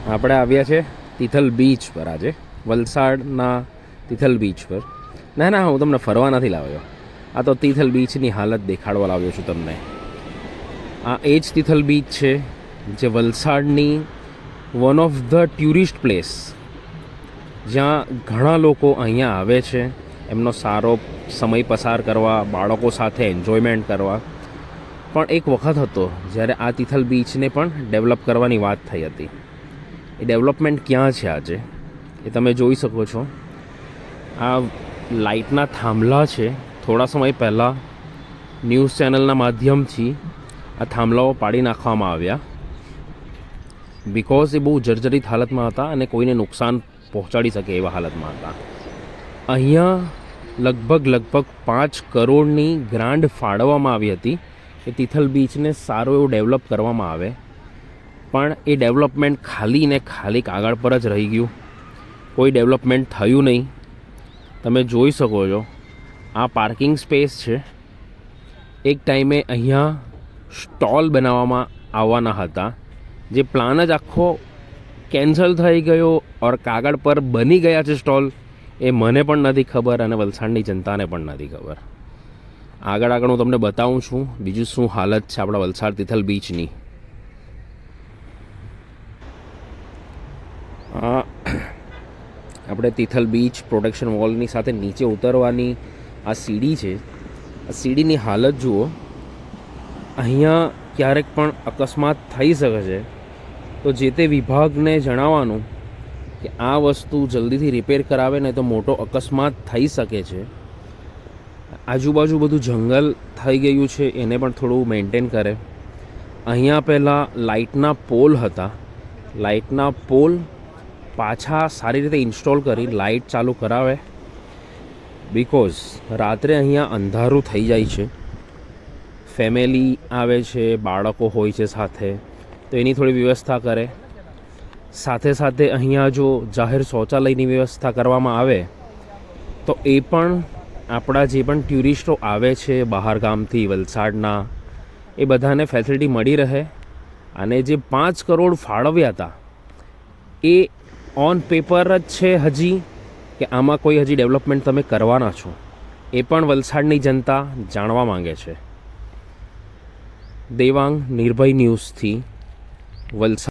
આપણે આવ્યા છે તિથલ બીચ પર આજે, વલસાડના તિથલ બીચ પર. ના હું તમને ફરવા નથી લાવ્યો, આ તો તિથલ બીચની હાલત દેખાડવા લાવ્યો છું તમને. આ એ જ તિથલ બીચ છે જે વલસાડની one of the tourist place, જ્યાં ઘણા લોકો અહીંયા આવે છે એમનો સારો સમય પસાર કરવા, બાળકો સાથે એન્જોયમેન્ટ કરવા. પણ એક વખત હતો જ્યારે આ તિથલ બીચને પણ ડેવલપ કરવાની વાત થઈ હતી. એ ડેવલપમેન્ટ ક્યાં છે આજે એ તમે જોઈ શકો છો. આ લાઇટના થાંભલા છે. થોડા સમય પહેલાં ન્યૂઝ ચેનલના માધ્યમથી આ થાંભલાઓ પાડી નાખવામાં આવ્યા, બિકોઝ એ બહુ જર્જરિત હાલતમાં હતા અને કોઈને નુકસાન પહોંચાડી શકે એવા હાલતમાં હતા. અહીંયા લગભગ 5 કરોડની ગ્રાન્ટ ફાળવવામાં આવી હતી કે તિથલ બીચને સારો એવું ડેવલપ કરવામાં આવે. પણ એ ડેવલપમેન્ટ ખાલી ને ખાલી કાગળ પર જ રહી ગયું, કોઈ ડેવલપમેન્ટ થયું નહીં. તમે જોઈ શકો છો આ પાર્કિંગ સ્પેસ છે. એક ટાઈમે અહીંયા સ્ટોલ બનાવવામાં આવવાના હતા, જે પ્લાન જ આખો કેન્સલ થઈ ગયો ઓર કાગળ પર બની ગયા છે સ્ટોલ. એ મને પણ નથી ખબર અને વલસાડની જનતાને પણ નથી ખબર. આગળ હું તમને બતાવું છું બીજું શું હાલત છે આપણા વલસાડ તિથલ બીચની. આપણે તિથલ બીચ પ્રોટેક્શન વોલની સાથે નીચે ઉતરવાની આ સીડી છે. આ સીડીની હાલત જુઓ. અહીંયા ક્યારેક પણ અકસ્માત થઈ શકે છે, તો જે તે વિભાગને જણાવવાનું કે આ વસ્તુ જલ્દીથી રિપેર કરાવે, નહીં તો મોટો અકસ્માત થઈ શકે છે. આજુબાજુ બધું જંગલ થઈ ગયું છે, એને પણ થોડું મેન્ટેન કરે. અહીંયા પહેલાં લાઇટના પોલ હતા, લાઇટના પોલ પાછા સારી રીતે ઇન્સ્ટોલ કરી લાઇટ ચાલુ કરાવે, બિકોઝ રાત્રે અહીંયા અંધારું થઈ જાય છે. ફેમિલી આવે છે, બાળકો હોય છે સાથે, તો એની થોડી વ્યવસ્થા કરે. સાથે સાથે અહીંયા જો જાહેર શૌચાલયની વ્યવસ્થા કરવામાં આવે તો એ પણ આપણા જે પણ ટુરિસ્ટો આવે છે બહાર ગામથી વલસાડના, એ બધાને ફેસિલિટી મળી રહે. અને જે 5 કરોડ ફાળવ્યા હતા એ ઓન પેપર જ છે હજી, કે આમાં કોઈ હજી ડેવલપમેન્ટ તમે કરવાના છો, એ પણ વલસાડની જનતા જાણવા માંગે છે. દેવાંગ, નિર્ભય ન્યૂઝથી, વલસાડ.